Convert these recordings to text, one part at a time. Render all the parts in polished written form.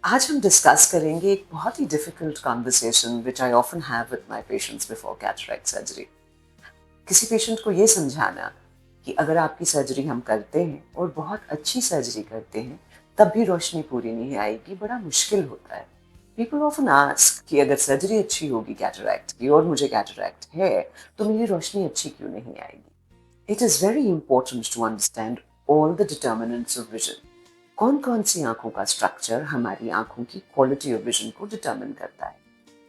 आज हम डिस्कस करेंगे एक बहुत ही difficult conversation which I often have with my patients before cataract surgery. किसी पेशेंट को ये समझाना कि अगर आपकी सर्जरी हम करते हैं और बहुत अच्छी सर्जरी करते हैं तब भी रोशनी पूरी नहीं आएगी, बड़ा मुश्किल होता है। पीपल ऑफन आस्क कि अगर सर्जरी अच्छी होगी कैटरैक्ट की और मुझे कैटरैक्ट है तो मेरी रोशनी अच्छी क्यों नहीं आएगी। It is very important to understand all the determinants of vision. कौन कौन सी आंखों का स्ट्रक्चर हमारी आंखों की क्वालिटी ऑफ विजन को डिटर्मिन करता है।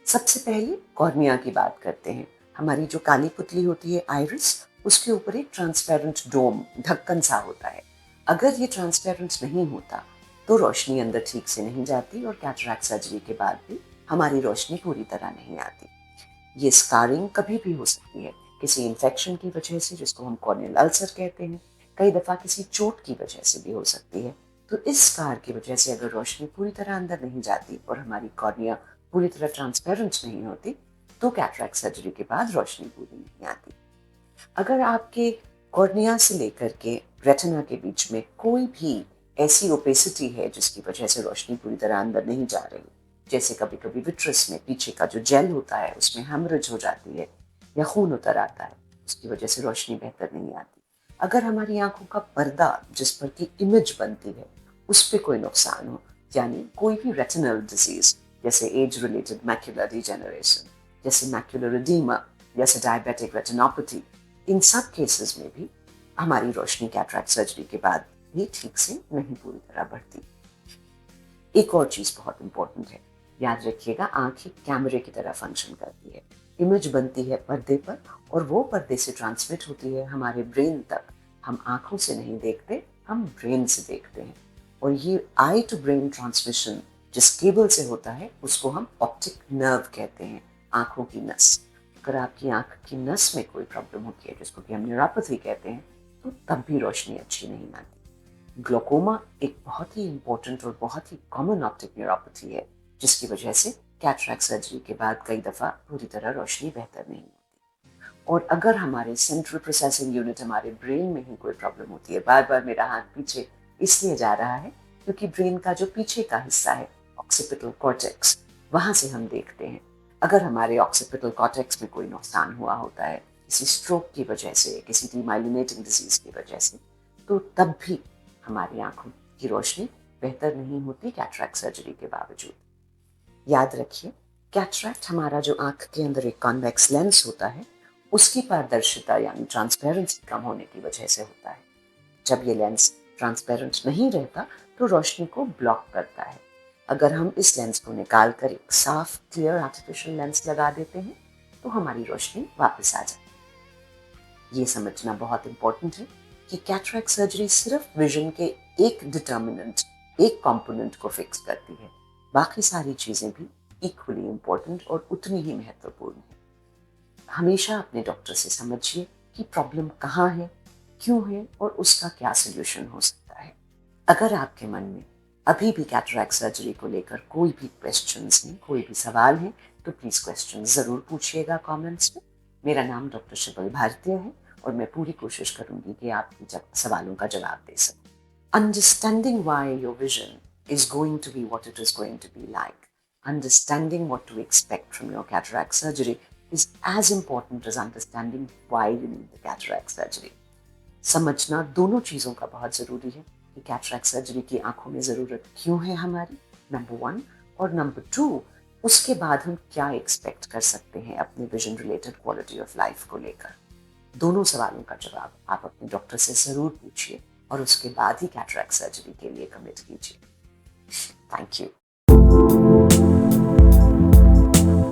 सबसे पहले कॉर्निया की बात करते हैं। हमारी जो काली पुतली होती है आइरिस, उसके ऊपर एक ट्रांसपेरेंट डोम ढक्कन सा होता है। अगर ये ट्रांसपेरेंट नहीं होता तो रोशनी अंदर ठीक से नहीं जाती और कैटरैक्ट सर्जरी के बाद भी हमारी रोशनी पूरी तरह नहीं आती। ये स्कारिंग कभी भी हो सकती है, किसी इन्फेक्शन की वजह से जिसको हम कॉर्नियल अल्सर कहते हैं, कई दफ़ा किसी चोट की वजह से भी हो सकती है। तो इस स्कार की वजह से अगर रोशनी पूरी तरह अंदर नहीं जाती और हमारी कॉर्निया पूरी तरह ट्रांसपेरेंट नहीं होती तो कैटरैक्ट सर्जरी के बाद रोशनी पूरी नहीं आती। अगर आपके कॉर्निया से लेकर के रेटिना के बीच में कोई भी ऐसी ओपेसिटी है जिसकी वजह से रोशनी पूरी तरह अंदर नहीं जा रही, जैसे कभी कभी विट्रस में पीछे का जो जेल होता है उसमें हेमरेज हो जाती है या खून उतर आता है, उसकी वजह से रोशनी बेहतर नहीं आती। अगर हमारी आंखों का पर्दा जिस पर की इमेज बनती है उस पर कोई नुकसान हो, यानी कोई भी रेटिनल डिजीज जैसे एज रिलेटेड मैक्यूलर डिजेनरेशन, जैसे मैक्यूलर एडीमा, जैसे डायबिटिक रेटिनोपैथी, इन सब केसेस में भी हमारी रोशनी कैटरैक्ट सर्जरी के बाद भी ठीक से नहीं पूरी तरह बढ़ती। एक और चीज बहुत इंपॉर्टेंट है, याद रखिएगा आंख एक कैमरे की तरह फंक्शन करती है। इमेज बनती है पर्दे पर और वो पर्दे से ट्रांसमिट होती है हमारे ब्रेन तक। हम आंखों से नहीं देखते, हम ब्रेन से देखते हैं। और ये आई टू ब्रेन ट्रांसमिशन जिस केबल से होता है उसको हम ऑप्टिक नर्व कहते हैं, आंखों की नस। अगर आपकी आंख की नस में कोई प्रॉब्लम होती है जिसको कि हम न्यूरोपैथी कहते हैं तो तब भी रोशनी अच्छी नहीं आती। ग्लोकोमा एक बहुत ही इंपॉर्टेंट और बहुत ही कॉमन ऑप्टिक न्यूरोपैथी है जिसकी वजह से कैटरैक्ट सर्जरी के बाद कई दफ़ा पूरी तरह रोशनी बेहतर नहीं होती। और अगर हमारे सेंट्रल प्रोसेसिंग यूनिट, हमारे ब्रेन में ही कोई प्रॉब्लम होती है, बार बार मेरा हाथ पीछे इसलिए जा रहा है क्योंकि ब्रेन का जो पीछे का हिस्सा है ऑक्सीपिटल कॉर्टेक्स, वहाँ से हम देखते हैं। अगर हमारे ऑक्सीपिटल कॉर्टेक्स में कोई नुकसान हुआ होता है किसी स्ट्रोक की वजह से, किसी डीमाइलिनेटिंग डिजीज की वजह से, तो तब भी हमारी आंखों की रोशनी बेहतर नहीं होती कैटरैक्ट सर्जरी के बावजूद। याद रखिए, कैटरैक्ट हमारा जो आंख के अंदर एक कॉन्वेक्स लेंस होता है उसकी पारदर्शिता यानी ट्रांसपेरेंसी कम होने की वजह से होता है। जब ये लेंस ट्रांसपेरेंट नहीं रहता तो रोशनी को ब्लॉक करता है। अगर हम इस लेंस को निकाल कर एक साफ क्लियर आर्टिफिशियल लेंस लगा देते हैं तो हमारी रोशनी वापस आ जाती है। ये समझना बहुत इंपॉर्टेंट है कि कैटरैक्ट सर्जरी सिर्फ विजन के एक डिटर्मिनेंट, एक कंपोनेंट को फिक्स करती है, बाकी सारी चीजें भी इक्वली इंपॉर्टेंट और उतनी ही महत्वपूर्ण है। हमेशा अपने डॉक्टर से समझिए कि प्रॉब्लम कहाँ है, क्यों है और उसका क्या सोल्यूशन हो सकता है। अगर आपके मन में अभी भी कैटरैक्ट सर्जरी को लेकर कोई भी क्वेश्चंस हैं, कोई भी सवाल हैं, तो प्लीज क्वेश्चन जरूर पूछिएगा कमेंट्स में। मेरा नाम डॉक्टर शिबल भारतीय है और मैं पूरी कोशिश करूंगी कि आपकी सवालों का जवाब दे सकूं। Understanding why your vision is going to be what it is going to be like, understanding what to expect from your cataract surgery is as important as understanding why you need the cataract surgery. समझना दोनों चीज़ों का बहुत ज़रूरी है कि cataract surgery की आंखों में ज़रूरत क्यों है हमारी, नंबर 1, और नंबर 2 उसके बाद हम क्या एक्सपेक्ट कर सकते हैं अपने vision related quality of life को लेकर। दोनों सवालों का जवाब आप अपने डॉक्टर से ज़रूर पूछिए और उसके बाद ही कैटरैक्ट सर्जरी के लिए कमिट कीजिए। Thank you.